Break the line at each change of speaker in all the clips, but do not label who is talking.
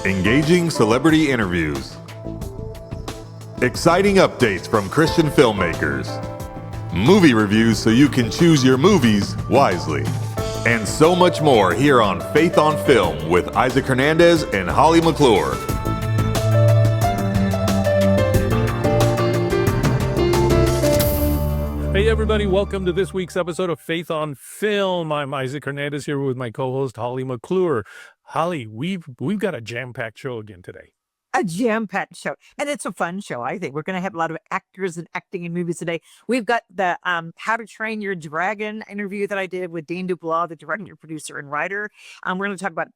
engaging celebrity interviews, exciting updates from Christian filmmakers, movie reviews so you can choose your movies wisely, and so much more here on FaithOn Film with Isaac Hernandez and Holly McClure.
Hey everybody, welcome to this week's episode of FaithOn Film. I'm Isaac Hernandez here with my co-host Holly McClure. Holly, we've got a jam-packed show again today.
A jam-packed show. And it's a fun show, I think. We're going to have a lot of actors and acting in movies today. We've got the How to Train Your Dragon interview that I did with Dean DeBlois, the director, producer, and writer. We're going to talk about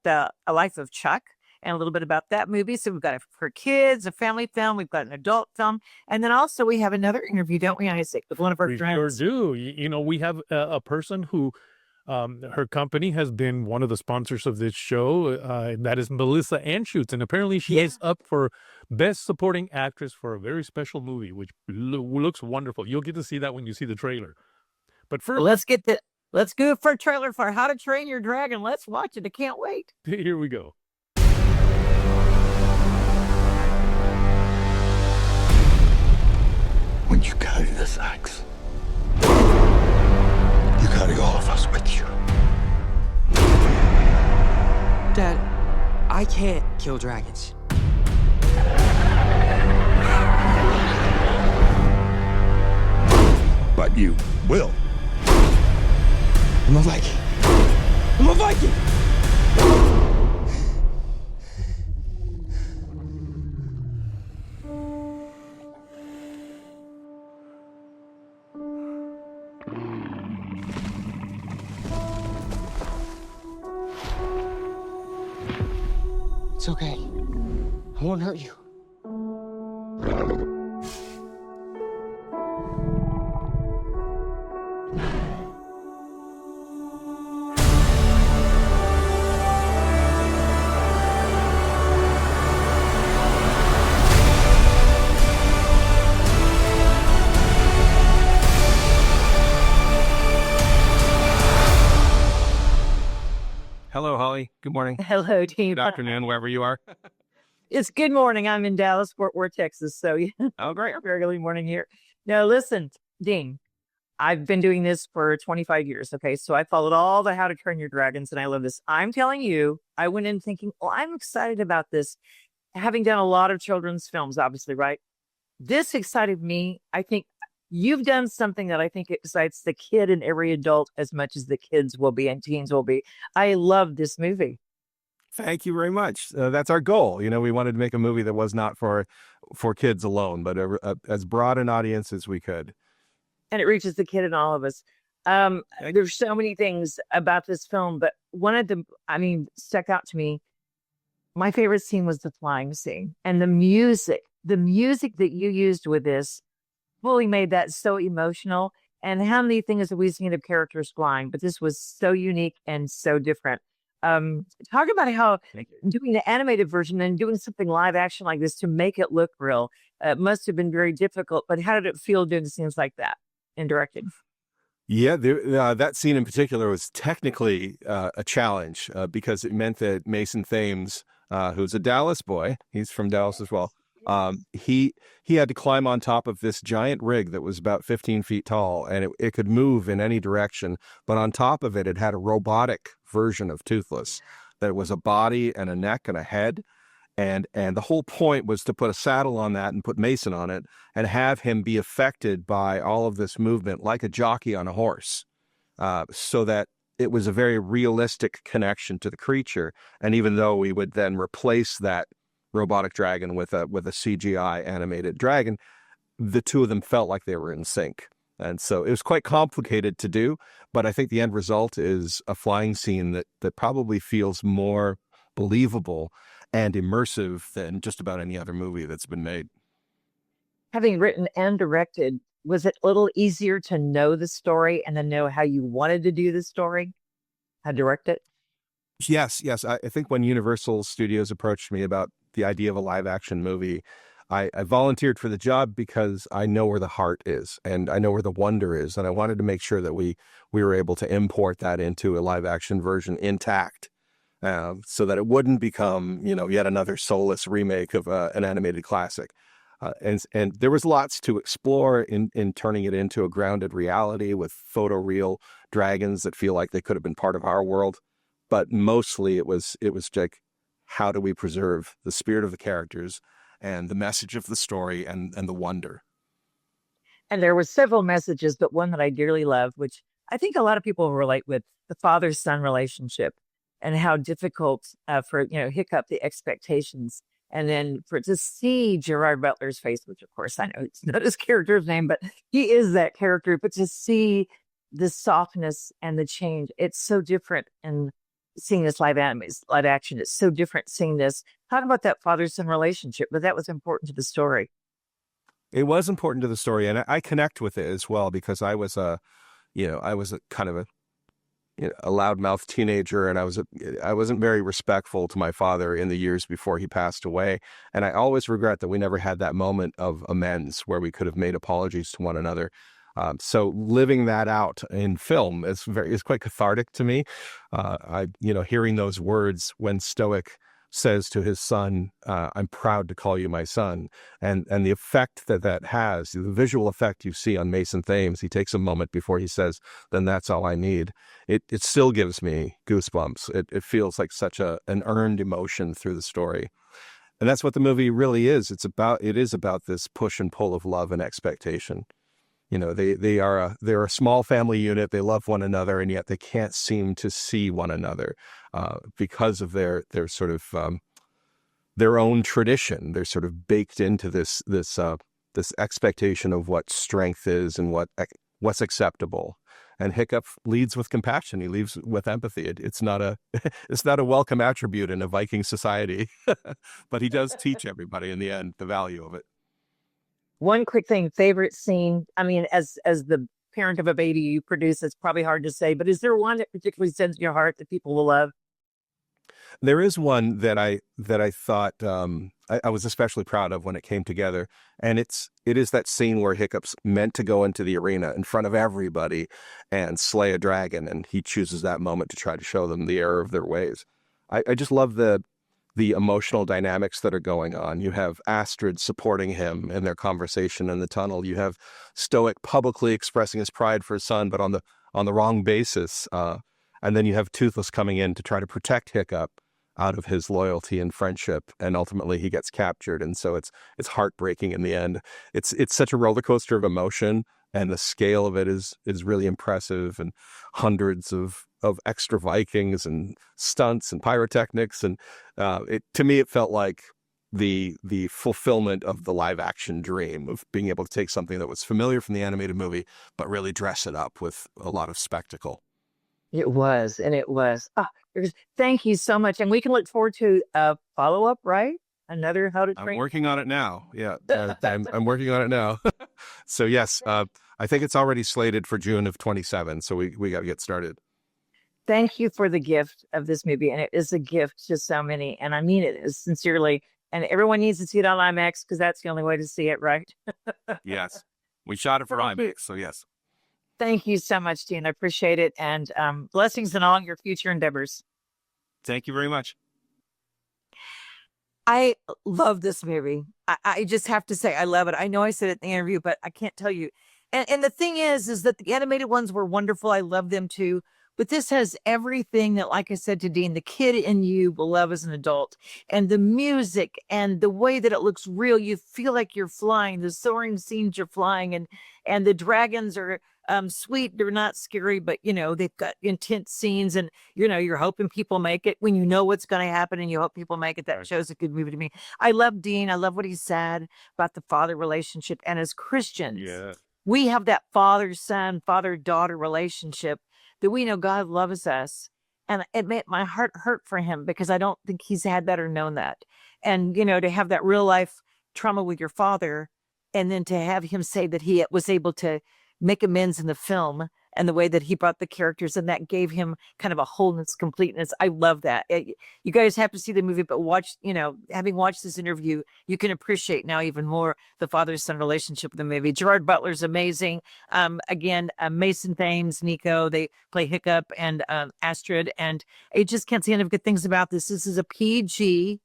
A Life of Chuck and a little bit about that movie. So we've got for kids, a family film. We've got an adult film. And then also we have another interview, don't we, Isaac, with one of our friends.
We sure do. You know, we have a person who, her company has been one of the sponsors of this show. That is Melissa Anschutz. And apparently she is up for Best Supporting Actress for a very special movie, which looks wonderful. You'll get to see that when you see the trailer. But first,
let's go for a trailer for How to Train Your Dragon. Let's watch it. I can't wait.
Here we go.
When you carry this axe, you carry all of us with you.
Dad, I can't kill dragons.
But you will. I'm a Viking. I'm a Viking!
It's okay. I won't hurt you.
Hello, Holly. Good morning.
Hello, team.
Good afternoon, wherever you are.
It's good morning. I'm in Dallas, Fort Worth, Texas. So yeah,
Oh, great.
very early morning here. Now, listen, Dean, I've been doing this for 25 years. Okay. So I followed all the How to Train Your Dragons and I love this. I'm telling you, I went in thinking, oh, I'm excited about this. Having done a lot of children's films, obviously, right? This excited me. I think you've done something that I think excites the kid and every adult as much as the kids will be and teens will be. I love this movie.
Thank you very much. That's our goal. You know, we wanted to make a movie that was not for kids alone, but as broad an audience as we could.
And it reaches the kid in all of us. There's so many things about this film, but one of them, stuck out to me. My favorite scene was the flying scene and the music that you used with this fully made that so emotional. And how many things have we seen of characters flying, but this was so unique and so different. Talk about how doing the animated version and doing something live action like this to make it look real, must have been very difficult, but how did it feel doing scenes like that in directing?
Yeah, that scene in particular was technically a challenge because it meant that Mason Thames, who's a Dallas boy, he's from Dallas as well, he had to climb on top of this giant rig that was about 15 feet tall, and it could move in any direction. But on top of it, it had a robotic version of Toothless. That was a body and a neck and a head. And the whole point was to put a saddle on that and put Mason on it and have him be affected by all of this movement like a jockey on a horse, so that it was a very realistic connection to the creature. And even though we would then replace that robotic dragon with a CGI animated dragon, the two of them felt like they were in sync. And so it was quite complicated to do, but I think the end result is a flying scene that probably feels more believable and immersive than just about any other movie that's been made.
Having written and directed, was it a little easier to know the story and then know how you wanted to do the story, how to direct it?
Yes. I think when Universal Studios approached me about the idea of a live action movie, I volunteered for the job because I know where the heart is and I know where the wonder is. And I wanted to make sure that we were able to import that into a live action version intact. so that it wouldn't become, yet another soulless remake of an animated classic. And there was lots to explore in turning it into a grounded reality with photoreal dragons that feel like they could have been part of our world. But mostly it was like, how do we preserve the spirit of the characters and the message of the story and the wonder?
And there were several messages, but one that I dearly loved, which I think a lot of people relate with, the father-son relationship and how difficult for, Hiccup, the expectations. And then to see Gerard Butler's face, which of course I know it's not his character's name, but he is that character. But to see the softness and the change, it's so different. And seeing this live action, it's so different seeing this. Talk about that father-son relationship, but that was important to the story.
It was important to the story, and I connect with it as well because I was a kind of a loudmouth teenager, and I wasn't very respectful to my father in the years before he passed away. And I always regret that we never had that moment of amends where we could have made apologies to one another. So living that out in film is quite cathartic to me. Hearing those words when Stoic says to his son, "I'm proud to call you my son," and the effect that has, the visual effect you see on Mason Thames. He takes a moment before he says, "Then that's all I need." It still gives me goosebumps. It feels like such an earned emotion through the story. And that's what the movie really is. It is about this push and pull of love and expectation. They're a small family unit. They love one another, and yet they can't seem to see one another because of their sort of their own tradition. They're sort of baked into this expectation of what strength is and what's acceptable. And Hiccup leads with compassion. He leads with empathy. It's not a welcome attribute in a Viking society, but he does teach everybody in the end the value of it.
One quick thing, favorite scene. I mean, as the parent of a baby you produce, it's probably hard to say, but is there one that particularly sends in your heart that people will love?
There is one that I thought I was especially proud of when it came together, and it is that scene where Hiccup's meant to go into the arena in front of everybody and slay a dragon, and he chooses that moment to try to show them the error of their ways. I just love the emotional dynamics that are going on. You have Astrid supporting him in their conversation in the tunnel. You have Stoic publicly expressing his pride for his son, but on the wrong basis. And then you have Toothless coming in to try to protect Hiccup out of his loyalty and friendship, and ultimately he gets captured. And so it's heartbreaking in the end. It's such a roller coaster of emotion, and the scale of it is really impressive, and hundreds of extra Vikings and stunts and pyrotechnics. And to me, it felt like the fulfillment of the live action dream of being able to take something that was familiar from the animated movie, but really dress it up with a lot of spectacle.
It was. Thank you so much. And we can look forward to a follow-up, right? Another How to Train.
I'm working on it now. Yeah, I'm working on it now. So yes, I think it's already slated for June of 2027. So we got to get started.
Thank you for the gift of this movie. And it is a gift to so many. And I mean it as sincerely. And everyone needs to see it on IMAX because that's the only way to see it, right?
Yes. We shot it for IMAX. So yes.
Thank you so much, Dean. I appreciate it. And blessings in all your future endeavors.
Thank you very much.
I love this movie. I just have to say, I love it. I know I said it in the interview, but I can't tell you. And the thing is that the animated ones were wonderful. I love them too. But this has everything that, like I said to Dean, the kid in you will love as an adult. And the music and the way that it looks real, you feel like you're flying. The soaring scenes you're flying, and the dragons are sweet. They're not scary, but they've got intense scenes, and you're hoping people make it when you know what's going to happen, and you hope people make it. That shows a good movie to me. I love Dean. I love what he said about the father relationship. And as Christians, we have that father-son, father-daughter relationship that we know God loves us. And it made my heart hurt for him because I don't think he's had that or known that. And, to have that real life trauma with your father, and then to have him say that he was able to make amends in the film and the way that he brought the characters, and that gave him kind of a wholeness, completeness. I love that. You guys have to see the movie, but watch, having watched this interview, you can appreciate now even more the father-son relationship of the movie. Gerard Butler's amazing. Again, Mason Thames, Nico, they play Hiccup and Astrid, and I just can't say enough good things about this. This is a PG,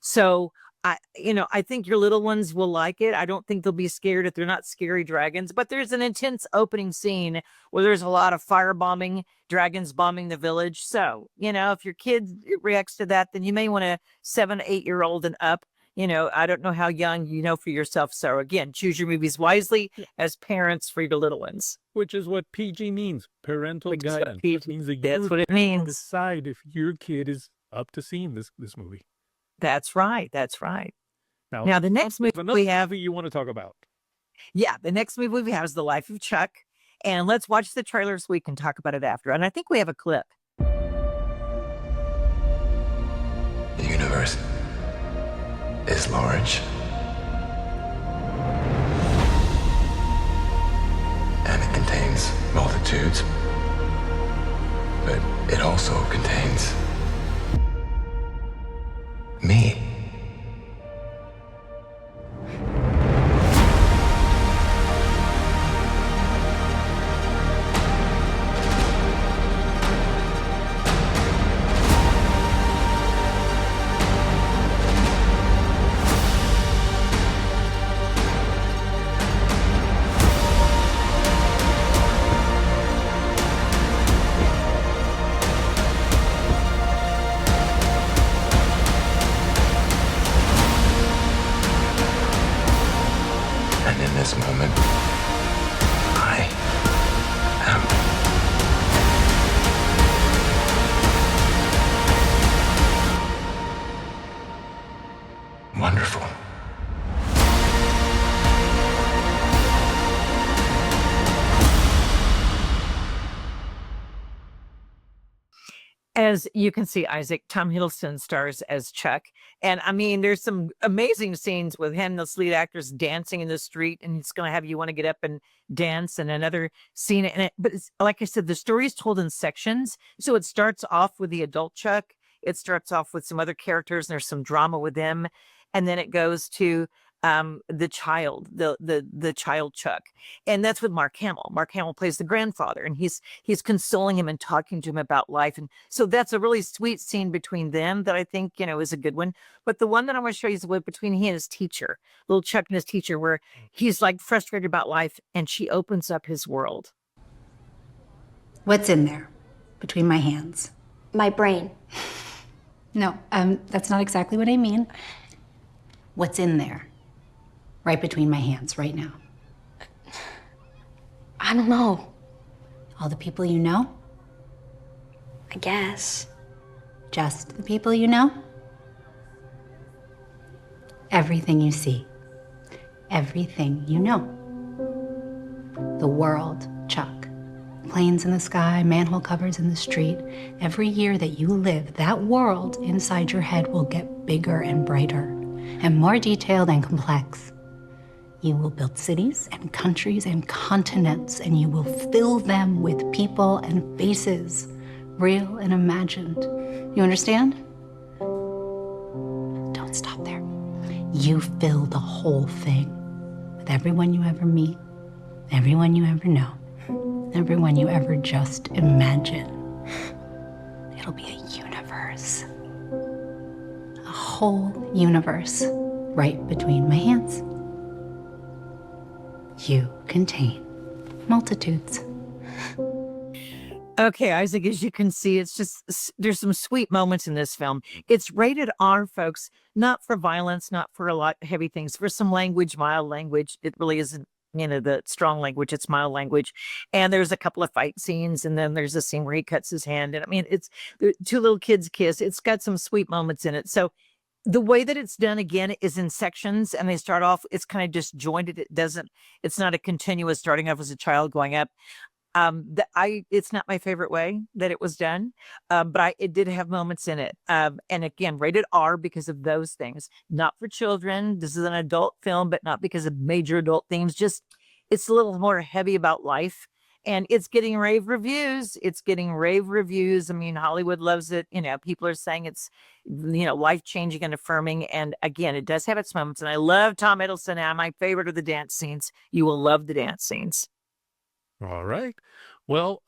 so I think your little ones will like it. I don't think they'll be scared if they're not scary dragons, but there's an intense opening scene where there's a lot of firebombing, dragons bombing the village. So, if your kid reacts to that, then you may want a 7, 8-year-old and up. I don't know how young for yourself. So again, choose your movies wisely as parents for your little ones.
Which is what PG means, parental guidance.
It
means that
that's
you
what it means.
decide if your kid is up to seeing this movie.
That's right. That's right.
Now
the next movie we have,
movie you want to talk about.
the next movie we have is The Life of Chuck. And let's watch the trailer so we can talk about it after. And I think we have a clip.
The universe is large and it contains multitudes, but it also contains me. This moment, I am wonderful.
As you can see, Isaac, Tom Hiddleston stars as Chuck. And I mean, there's some amazing scenes with him, this lead actors dancing in the street, and it's going to have you want to get up and dance, and another scene in it. But it's, like I said, the story is told in sections. So it starts off with the adult Chuck. It starts off with some other characters, and there's some drama with them. And then it goes to the child, the child Chuck, and that's with Mark Hamill. Mark Hamill plays the grandfather, and he's consoling him and talking to him about life, and so that's a really sweet scene between them that I think is a good one. But the one that I want to show you is with between he and his teacher, little Chuck and his teacher, where he's like frustrated about life, and she opens up his world.
What's in there between my hands?
My brain.
No, that's not exactly what I mean. What's in there? Right between my hands, right now.
I don't know.
All the people you know?
I guess.
Just the people you know? Everything you see. Everything you know. The world, Chuck. Planes in the sky, manhole covers in the street. Every year that you live, that world inside your head will get bigger and brighter and more detailed and complex. You will build cities and countries and continents, and you will fill them with people and faces, real and imagined. You understand? Don't stop there. You fill the whole thing with everyone you ever meet, everyone you ever know, everyone you ever just imagine. It'll be a universe. A whole universe right between my hands. You contain multitudes.
Okay, Isaac, as you can see, it's just, there's some sweet moments in this film. It's rated R, folks, not for violence, not for a lot of heavy things, for some language, mild language. It really isn't, the strong language, it's mild language. And there's a couple of fight scenes, and then there's a scene where he cuts his hand. And I mean, it's two little kids kiss. It's got some sweet moments in it. So the way that it's done again is in sections, and they start off, it's kind of disjointed. It's not a continuous starting off as a child going up. It's not my favorite way that it was done, but it did have moments in it. And again, rated R because of those things, not for children. This is an adult film, but not because of major adult themes. Just, it's a little more heavy about life and it's getting rave reviews. It's getting rave reviews. I mean, Hollywood loves it. People are saying it's, life-changing and affirming. And again, it does have its moments. And I love Tom Hiddleston. And my favorite are the dance scenes. You will love the dance scenes.
All right. Well,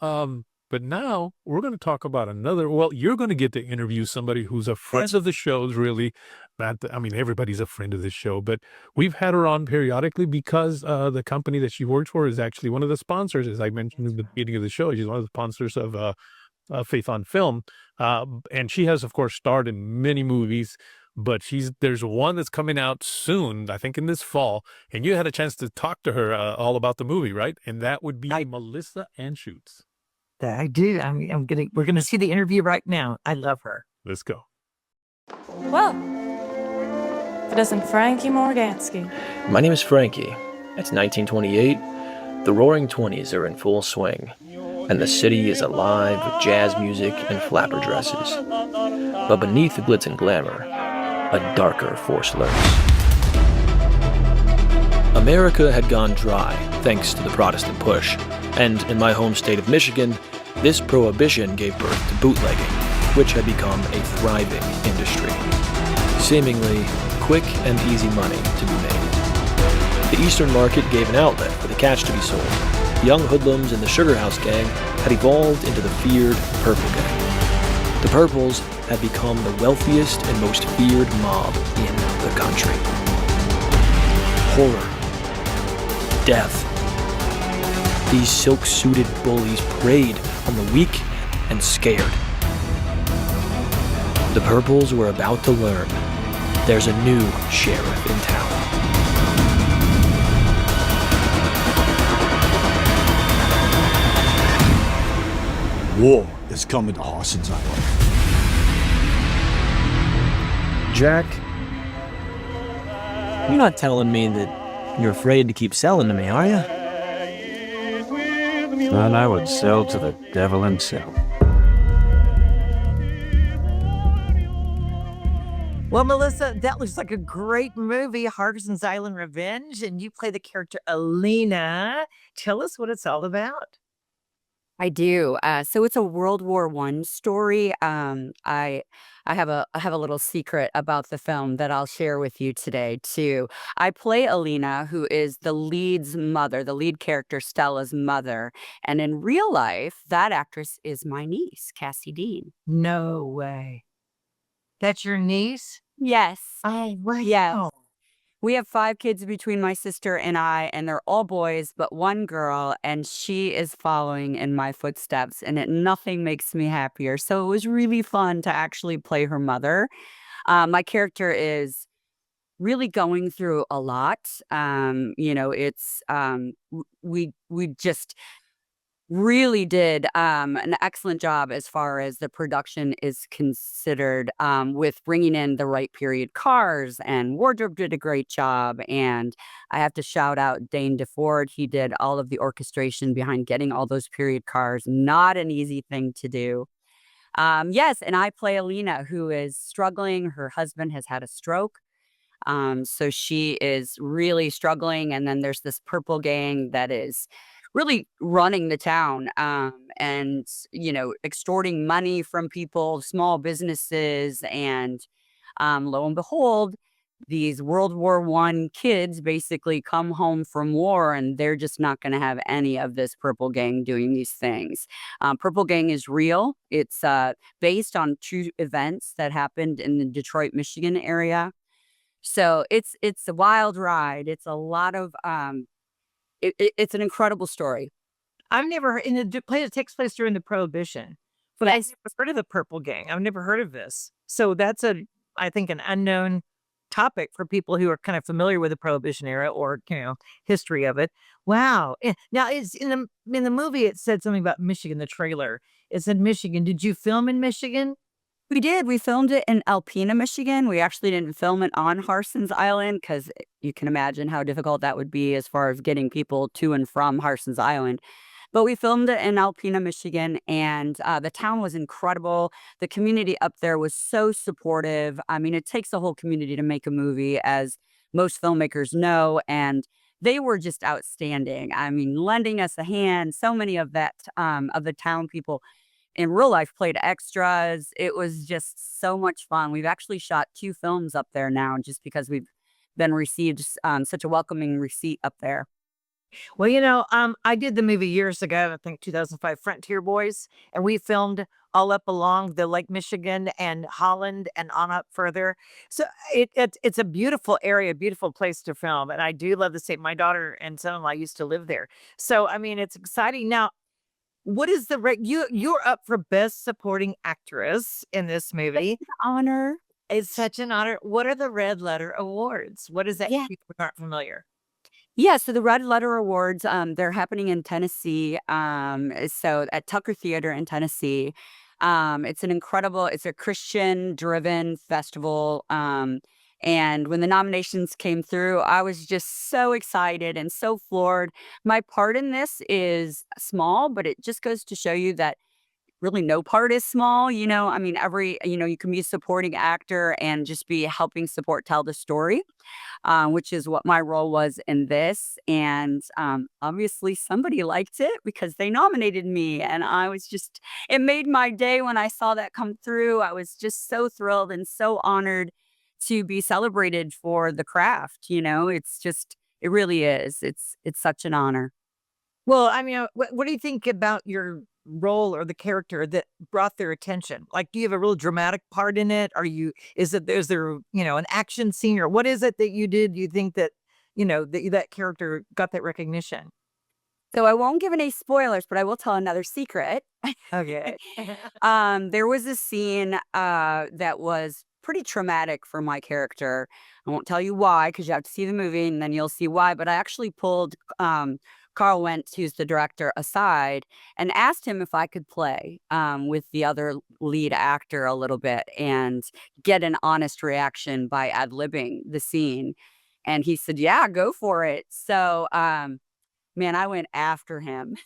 but now we're going to talk about another. Well, you're going to get to interview somebody who's a friend of the shows, really. Everybody's a friend of the show, but we've had her on periodically because the company that she works for is actually one of the sponsors, as I mentioned in the beginning of the show. She's one of the sponsors of FaithOn Film. And she has, of course, starred in many movies, but there's one that's coming out soon, I think in this fall. And you had a chance to talk to her all about the movie, right? And that would be Melissa Anschutz.
I do. We're gonna see the interview right now. I love her.
Let's go.
Well, if it isn't Frankie Morgansky.
My name is Frankie. It's 1928. The Roaring Twenties are in full swing, and the city is alive with jazz music and flapper dresses. But beneath the glitz and glamour, a darker force lurks. America had gone dry thanks to the Protestant push, and in my home state of Michigan, this prohibition gave birth to bootlegging, which had become a thriving industry. Seemingly quick and easy money to be made. The Eastern market gave an outlet for the catch to be sold. Young hoodlums in the Sugar House Gang had evolved into the feared Purple Gang. The Purples had become the wealthiest and most feared mob in the country. Horror. Death. These silk-suited bullies preyed on the weak and scared. The Purples were about to learn there's a new sheriff in town.
War is coming to HARSEN'S Island.
Jack, you're not telling me that you're afraid to keep selling to me, are you?
And I would sell to the devil himself.
Well, Melissa, that looks like a great movie, HARSEN'S Island Revenge, and you play the character Alina. Tell us what it's all about.
I do. So it's a World War I story. I have a little secret about the film that I'll share with you today too. I play Alina, who is the lead's mother, the lead character Stella's mother, and in real life, that actress is my niece, Cassie Dean.
No way. That's your niece?
Yes.
Oh, wow.
Yes. We have 5 kids between my sister and I, and they're all boys, but one girl, and she is following in my footsteps, and nothing makes me happier. So it was really fun to actually play her mother. My character is really going through a lot. We just really did an excellent job as far as the production is considered, with bringing in the right period cars, and wardrobe did a great job. And I have to shout out Dane DeFord. He did all of the orchestration behind getting all those period cars. Not an easy thing to do. Yes, and I play Alina, who is struggling. Her husband has had a stroke. So she is really struggling. And then there's this purple gang that is really running the town, and, extorting money from people, small businesses. And lo and behold, these World War I kids basically come home from war, and they're just not going to have any of this purple gang doing these things. Purple gang is real. It's based on true events that happened in the Detroit, Michigan area. So it's a wild ride. It's a lot of it's an incredible story.
I've never heard, in the play that takes place during the Prohibition, but I've never heard of the Purple Gang. I've never heard of this. So that's I think, an unknown topic for people who are kind of familiar with the Prohibition era or, history of it. Wow. Now, it's in the movie, it said something about Michigan, the trailer. It said Michigan. Did you film in Michigan?
We did. We filmed it in Alpena, Michigan. We actually didn't film it on HARSEN'S Island because you can imagine how difficult that would be as far as getting people to and from HARSEN'S Island. But we filmed it in Alpena, Michigan, and the town was incredible. The community up there was so supportive. I mean, it takes a whole community to make a movie, as most filmmakers know, and they were just outstanding. I mean, lending us a hand. So many of the town people in real life played extras. It was just so much fun. We've actually shot 2 films up there now, just because we've been received such a welcoming receipt up there.
Well, I did the movie years ago, I think 2005, Frontier Boys, and we filmed all up along the Lake Michigan and Holland and on up further. So it's a beautiful area, beautiful place to film. And I do love the state. My daughter and son-in-law used to live there. So, I mean, it's exciting. Now, what is you're up for Best Supporting Actress in this movie.
Honor.
It's such an honor. What are the Red Letter Awards? What is that?
Yeah.
People who aren't familiar.
Yeah, so the Red Letter Awards, they're happening in Tennessee. So at Tucker Theater in Tennessee. It's a Christian-driven festival. And when the nominations came through, I was just so excited and so floored. My part in this is small, but it just goes to show you that really no part is small. I mean, you can be a supporting actor and just be helping support tell the story, which is what my role was in this. And obviously somebody liked it because they nominated me. And it made my day when I saw that come through. I was just so thrilled and so honored to be celebrated for the craft. It really is. It's such an honor.
Well, I mean, what do you think about your role or the character that brought their attention? Like, do you have a real dramatic part in it? Is there an action scene, or what is it that you did? You think that, that character got that recognition?
So I won't give any spoilers, but I will tell another secret.
Okay.
There was a scene that was pretty traumatic for my character. I won't tell you why, because you have to see the movie and then you'll see why. But I actually pulled Carl Wentz, who's the director, aside and asked him if I could play with the other lead actor a little bit and get an honest reaction by ad-libbing the scene. And he said, yeah, go for it. So, man, I went after him.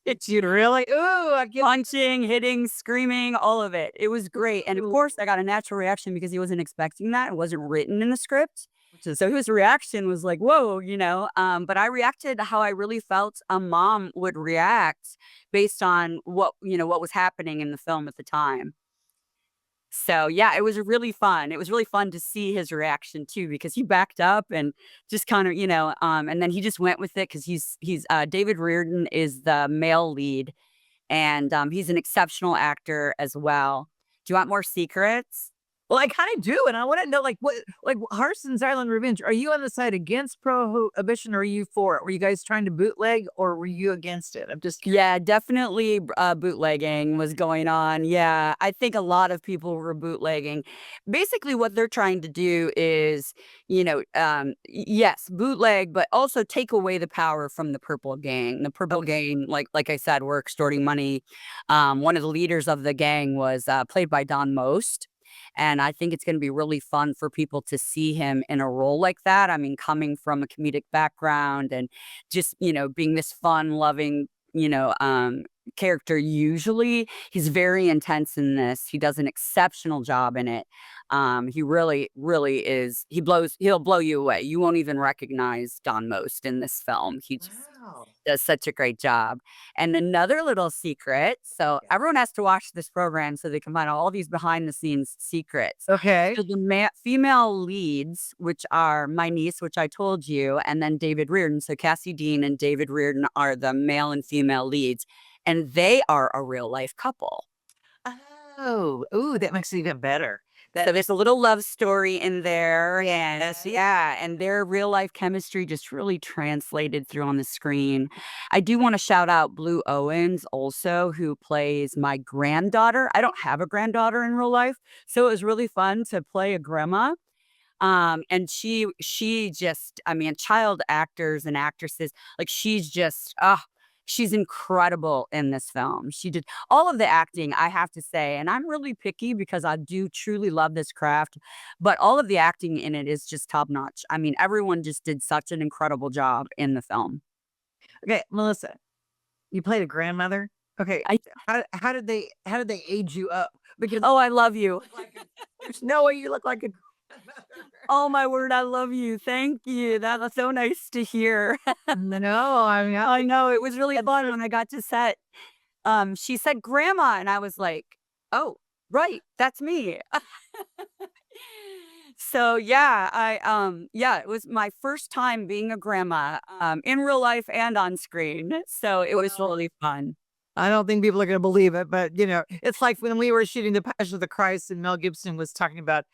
Did you really? Ooh,
punching, hitting, screaming, all of it. It was great. And of course, I got a natural reaction because he wasn't expecting that. It wasn't written in the script. So his reaction was like, whoa, but I reacted how I really felt a mom would react based on what was happening in the film at the time. So yeah, it was really fun. It was really fun to see his reaction too, because he backed up and just kind of, and then he just went with it because he's David Reardon is the male lead, and he's an exceptional actor as well. Do you want more secrets?
Well, I kind of do, and I want to know, like Harson's Island Revenge. Are you on the side against prohibition, or are you for it? Were you guys trying to bootleg, or were you against it? I'm just curious.
Yeah, definitely bootlegging was going on. Yeah, I think a lot of people were bootlegging. Basically, what they're trying to do is, yes, bootleg, but also take away the power from the Purple Gang. The Purple Gang, like I said, were extorting money. One of the leaders of the gang was played by Don Most. And I think it's going to be really fun for people to see him in a role like that. I mean, coming from a comedic background and just, being this fun loving, character. Usually he's very intense in this. He does an exceptional job in it. He really, really is. He'll blow you away. You won't even recognize Don Most in this film. He just does such a great job. And another little secret. So everyone has to watch this program so they can find all these behind the scenes secrets.
Okay.
So the female leads, which are my niece, which I told you, and then David Reardon. So Cassie Dean and David Reardon are the male and female leads, and they are a real life couple.
Oh, that makes it even better.
So there's a little love story in there. Yes. Yeah. And their real life chemistry just really translated through on the screen. I do want to shout out Blue Owens also, who plays my granddaughter. I don't have a granddaughter in real life, so it was really fun to play a grandma. And she just, child actors and actresses, like she's just, she's incredible in this film. She did all of the acting, I have to say, and I'm really picky because I do truly love this craft, but all of the acting in it is just top notch. I mean, everyone just did such an incredible job in the film.
Okay, Melissa, you played a grandmother. Okay, how did they age you up? Because
I love you.
there's no way you look like a grandmother.
Oh my word, I love you. Thank you. That was so nice to hear.
No,
I know it was really fun when I got to set. She said grandma, and I was like, oh, right, that's me. So yeah, it was my first time being a grandma, in real life and on screen. So it was really fun.
I don't think people are going to believe it, but it's like when we were shooting The Passion of the Christ and Mel Gibson was talking about,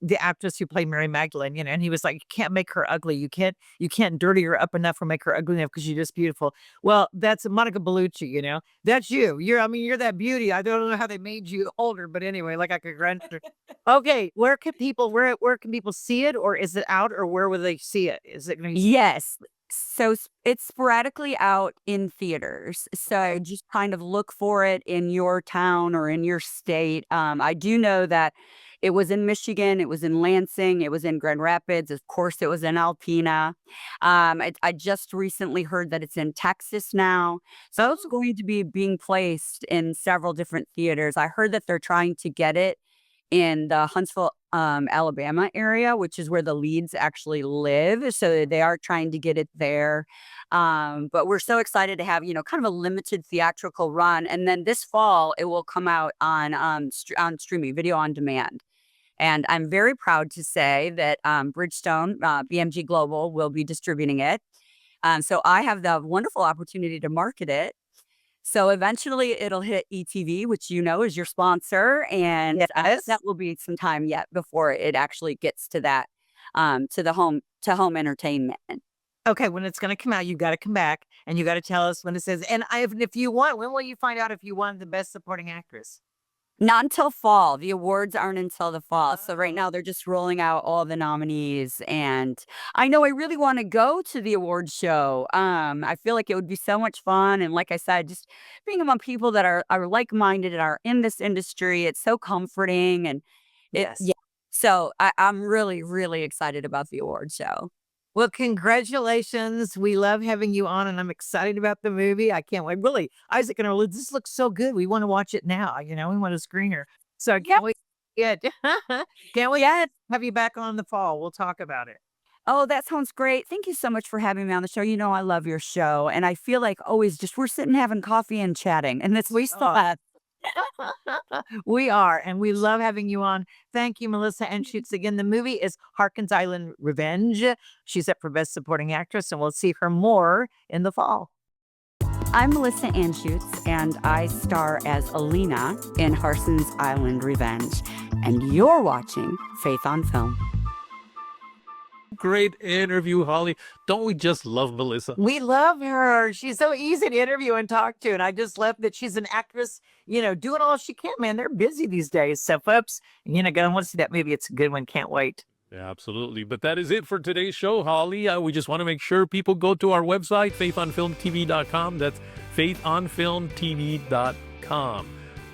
the actress who played Mary Magdalene, and he was like, you can't make her ugly. You can't dirty her up enough or make her ugly enough because she's just beautiful. Well, that's Monica Bellucci, that's you. You're that beauty. I don't know how they made you older, but anyway, like I could grandmother. Okay. Where can people see it, or is it out, or where will they see it? Is it going to
Yes. So it's sporadically out in theaters. So just kind of look for it in your town or in your state. I do know that it was in Michigan, it was in Lansing, it was in Grand Rapids. Of course, it was in Alpena. I just recently heard that it's in Texas now. So it's going to be being placed in several different theaters. I heard that they're trying to get it in the Huntsville, Alabama area, which is where the leads actually live. So they are trying to get it there. But we're so excited to have, kind of a limited theatrical run. And then this fall, it will come out on streaming, video on demand. And I'm very proud to say that Bridgestone, BMG Global, will be distributing it. So I have the wonderful opportunity to market it. So eventually it'll hit ETV, which is your sponsor, and that will be some time yet before it actually gets to that, to home entertainment.
Okay, when it's going to come out, you got to come back and you got to tell us when it says. And if you want, when will you find out if you won the Best Supporting Actress?
Not until fall. The awards aren't until the fall. So right now they're just rolling out all the nominees. And I know I really want to go to the awards show. I feel like it would be so much fun. And like I said, just being among people that are like-minded and are in this industry, it's so comforting. And
Yes.
yeah. So I'm really, really excited about the awards show.
Well, congratulations. We love having you on, and I'm excited about the movie. I can't wait. Really, Isaac and I, this looks so good. We want to watch it now. We want a screener. So I can't wait. Yeah. Can't wait to have you back on the fall. We'll talk about it.
Oh, that sounds great. Thank you so much for having me on the show. I love your show. And I feel like always we're sitting having coffee and chatting. And we still have.
We are, and we love having you on. Thank you, Melissa Anschutz. Again, the movie is Harkins Island Revenge. She's up for Best Supporting Actress, and we'll see her more in the fall.
I'm Melissa Anschutz, and I star as Alina in Harsen's Island Revenge. And you're watching FaithOn Film.
Great interview, Holly. Don't we just love Melissa?
We love her. She's so easy to interview and talk to. And I just love that she's an actress, doing all she can, man. They're busy these days. So, folks, gonna want to see that movie. It's a good one. Can't wait.
Yeah, absolutely. But that is it for today's show, Holly. We just want to make sure people go to our website, faithonfilmtv.com. That's faithonfilmtv.com.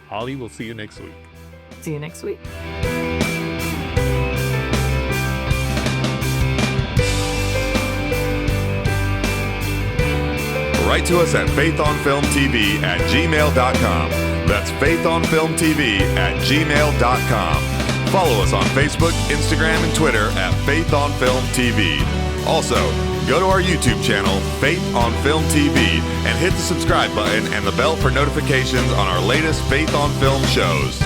Holly, we'll see you next week.
See you next week.
Write to us at faithonfilmtv@gmail.com. That's faithonfilmtv@gmail.com. Follow us on Facebook, Instagram, and Twitter at FaithOnFilmTV. Also, go to our YouTube channel, Faith on Film TV, and hit the subscribe button and the bell for notifications on our latest Faith on Film shows.